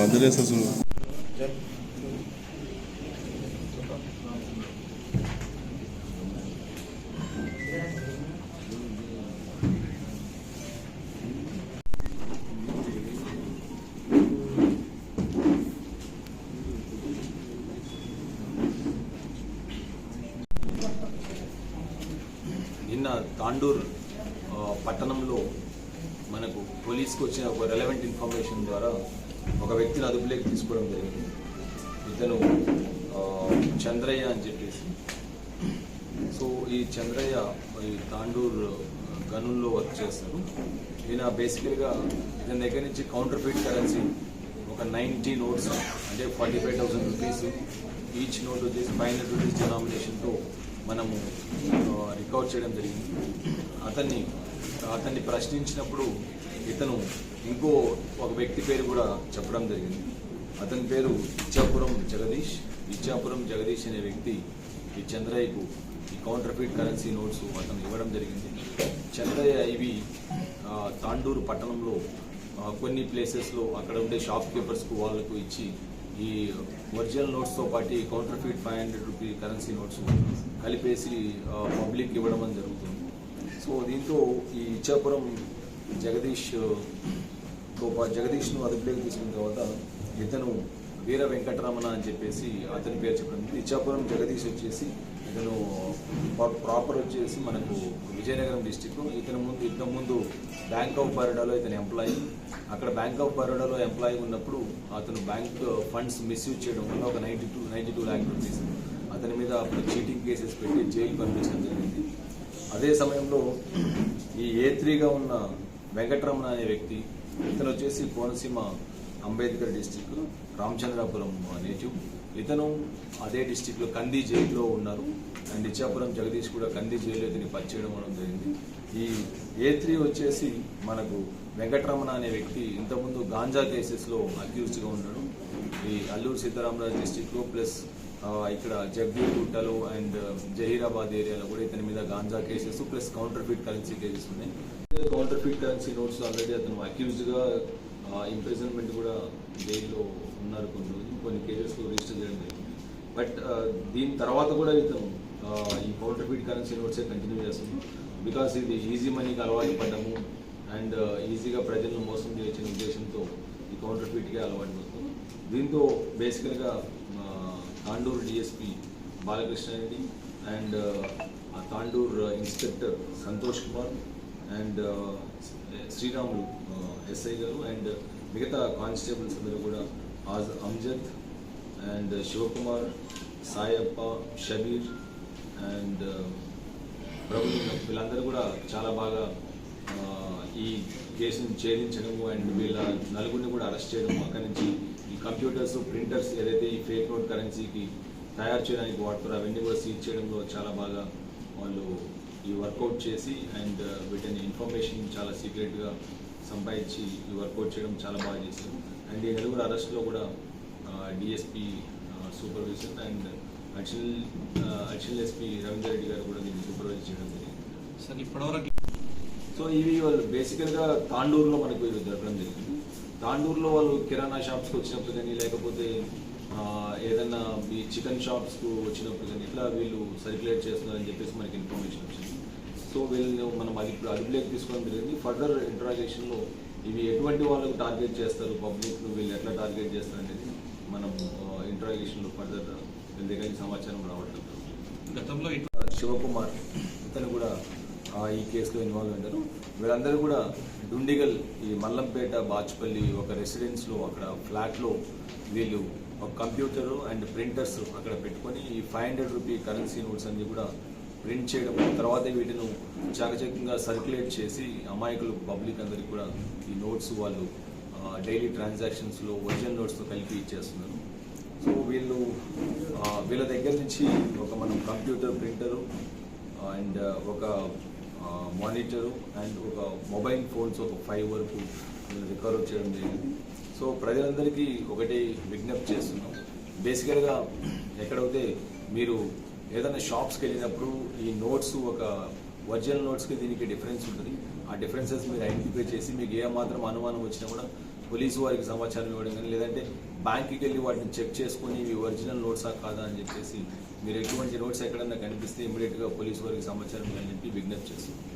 అదరేసలు నిన్న తాండూర్ పట్టణంలో మనకు పోలీస్కి వచ్చిన ఒక రెలవెంట్ ఇన్ఫర్మేషన్ ద్వారా ఒక వ్యక్తిని అదుపులోకి తీసుకోవడం జరిగింది. ఇతను చంద్రయ్య అని చెప్పేసి. సో ఈ చంద్రయ్య ఈ తాండూర్ గనుల్లో వర్క్ చేస్తారు. ఈయన బేసికల్గా ఇతని దగ్గర నుంచి కౌంటర్ ఫీట్ కరెన్సీ ఒక 90 నోట్స్ అంటే 45,000 రూపీస్, ఈచ్ నోట్ వచ్చేసి 500 రూపీస్ డినామినేషన్తో మనము రికవర్ చేయడం జరిగింది. అతన్ని ప్రశ్నించినప్పుడు ఇతను ఇంకో ఒక వ్యక్తి పేరు కూడా చెప్పడం జరిగింది. అతని పేరు ఇచ్చాపురం జగదీష్ అనే వ్యక్తి ఈ చంద్రయ్యకు ఈ కౌంటర్ ఫీట్ కరెన్సీ నోట్స్ అతను ఇవ్వడం జరిగింది. చంద్రయ్య ఇవి తాండూరు పట్టణంలో కొన్ని ప్లేసెస్లో అక్కడ ఉండే షాప్ కీపర్స్కు వాళ్ళకు ఇచ్చి ఈ ఒరిజినల్ నోట్స్తో పాటు counter feet 500 rupee currency notes కలిపేసి పబ్లిక్ ఇవ్వడం అని జరుగుతుంది. సో దీంతో ఈ ఇచ్చాపురం జగదీష్ను అదుపులోకి తీసుకున్న తర్వాత ఇతను వీర వెంకటరమణ అని చెప్పేసి అతని పేరు చెప్పడం. ఇచ్చాపురం జగదీష్ వచ్చేసి ఇతను ప్రాపర్ వచ్చేసి మనకు విజయనగరం డిస్టిక్. ఇంతకు ముందు బ్యాంక్ ఆఫ్ బరోడాలో ఇతను ఎంప్లాయీ. అక్కడ బ్యాంక్ ఆఫ్ బరోడాలో ఎంప్లాయీ ఉన్నప్పుడు అతను బ్యాంక్ ఫండ్స్ మిస్యూజ్ చేయడం వల్ల ఒక 92 lakh రూపీస్ అతని మీద అప్పుడు చీటింగ్ కేసెస్ పెట్టి జైలు పంపించడం జరిగింది. అదే సమయంలో ఈ A3గా ఉన్న వెంకటరమణ అనే వ్యక్తి, ఇతను వచ్చేసి కోనసీమ అంబేద్కర్ డిస్టిక్ రామచంద్రాపురం నేటివ్. ఇతను అదే డిస్టిక్లో కంది జైల్లో ఉన్నారు. అండ్ ఇచ్చాపురం జగదీష్ కూడా కంది జైల్లో ఇతని పరిచయం అవడం జరిగింది. ఈ A3 వచ్చేసి మనకు వెంకటరమణ అనే వ్యక్తి ఇంతకుముందు గాంజా కేసెస్లో అక్యూజ్డ్గా ఉన్నాడు. ఈ అల్లూరు సీతారామరాజు డిస్టిక్లో ప్లస్ ఇక్కడ జగ్గూర్గుట్టలో అండ్ జహీరాబాద్ ఏరియాలో కూడా ఇతని మీద ganja cases plus counterfeit currency cases ఉన్నాయి. Counterfeit currency notes already అతను అక్యూజ్డ్గా ఇంప్రిజన్మెంట్ కూడా జైల్లో ఉన్నారు. కొన్ని కేసెస్లో రిజిస్టర్ చేయడం జరిగింది. బట్ దీని తర్వాత కూడా ఇతను ఈ కౌంటర్ ఫీట్ కరెన్సీ నోట్సే కంటిన్యూ చేస్తుంది. బికాస్ ఇది ఈజీ మనీకి అలవాటు పడ్డము అండ్ ఈజీగా ప్రజలను మోసం చేసిన ఉద్దేశంతో ఈ కౌంటర్ ఫీట్కే అలవాటు పడుతుంది. దీంతో బేసికల్గా Tandur DSP Balakrishna Reddy and Tandur inspector Santosh Kumar and Sriramulu SI గారు అండ్ మిగతా కానిస్టేబుల్స్ అందరూ కూడా అమ్జద్ అండ్ శివకుమార్, సాయప్ప, షబీర్ అండ్ ప్రభుత్వం వీళ్ళందరూ కూడా చాలా బాగా ఈ కేసును ఛేదించడము అండ్ వీళ్ళ నలుగురిని కూడా అరెస్ట్ చేయడం, అక్కడి నుంచి ఈ కంప్యూటర్స్, ప్రింటర్స్ ఏదైతే ఈ ఫేక్ నోట్ కరెన్సీకి తయారు చేయడానికి వాడతారో అవన్నీ కూడా సీజ్ చేయడంలో చాలా బాగా వాళ్ళు ఈ వర్కౌట్ చేసి అండ్ వీటిని ఇన్ఫర్మేషన్ చాలా సీక్రెట్గా సంపాదించి ఈ వర్కౌట్ చేయడం చాలా బాగా చేశారు. అండ్ ఈ నలుగురు అరెస్ట్లో కూడా DSP supervision and additional SP Ravinder Reddy గారు కూడా దీన్ని సూపర్వైజ్ చేయడం జరిగింది. సార్ ఇప్పటివరకు సో ఇవి వాళ్ళు బేసికల్గా తాండూరులో మనకు జరగడం జరిగింది. తాండూరులో వాళ్ళు కిరాణా షాప్స్కి వచ్చినప్పుడు కానీ లేకపోతే ఏదన్నా ఈ చికెన్ షాప్స్కు వచ్చినప్పుడు కానీ ఇట్లా వీళ్ళు సర్క్యులేట్ చేస్తున్నారని చెప్పేసి మనకి ఇన్ఫర్మేషన్ వచ్చింది. సో వీళ్ళు మనం అది ఇప్పుడు అదుపులోకి తీసుకోవడం జరిగింది. ఫర్దర్ ఇంటరాగేషన్లో ఇవి ఎటువంటి వాళ్ళకు టార్గెట్ చేస్తారు, పబ్లిక్ వీళ్ళు ఎట్లా టార్గెట్ చేస్తారు అనేది మనం ఇంటరాగేషన్లో ఫర్దర్ వీళ్ళ దగ్గర సమాచారం రావట్లేదు. గతంలో శివకుమార్ ఇతను కూడా ఈ కేసులో ఇన్వాల్వ్ అయ్యారు. వీళ్ళందరూ కూడా డుండిగల్ ఈ మల్లంపేట బాచ్పల్లి ఒక రెసిడెన్స్లో అక్కడ ఫ్లాట్లో వీళ్ళు ఒక కంప్యూటరు అండ్ ప్రింటర్స్ అక్కడ పెట్టుకొని ఈ 500 రూపీ కరెన్సీ నోట్స్ అన్ని కూడా ప్రింట్ చేయడం, తర్వాత వీటిని చాకచక్యంగా సర్క్యులేట్ చేసి అమాయకులు పబ్లిక్ అందరికీ కూడా ఈ నోట్స్ వాళ్ళు డైలీ ట్రాన్సాక్షన్స్లో ఒరిజినల్ నోట్స్తో కలిపి ఇచ్చేస్తున్నారు. సో వీళ్ళ దగ్గర నుంచి ఒక మనం కంప్యూటర్, ప్రింటరు అండ్ ఒక మానిటరు అండ్ ఒక మొబైల్ ఫోన్స్ ఒక 5 వరకు రికవర్ చేయడం జరిగింది. సో ప్రజలందరికీ ఒకటి విజ్ఞప్తి చేస్తున్నాం. బేసికల్గా ఎక్కడైతే మీరు ఏదైనా షాప్స్కి వెళ్ళినప్పుడు ఈ నోట్స్ ఒక ఒరిజినల్ నోట్స్కి దీనికి డిఫరెన్స్ ఉంటుంది. ఆ డిఫరెన్సెస్ మీరు ఐడెంటిఫై చేసి మీకు ఏ మాత్రం అనుమానం వచ్చినా కూడా పోలీసు వారికి సమాచారం ఇవ్వడం కానీ లేదంటే బ్యాంక్కి వెళ్ళి వాటిని చెక్ చేసుకొని ఇవి ఒరిజినల్ నోట్సా కాదా అని చెప్పేసి మీరు ఎటువంటి నోట్స్ ఎక్కడన్నా కనిపిస్తే ఇమీడియట్గా పోలీసు వారికి సమాచారం ఇవ్వాలని చెప్పి విజ్ఞప్తి చేస్తున్నాం.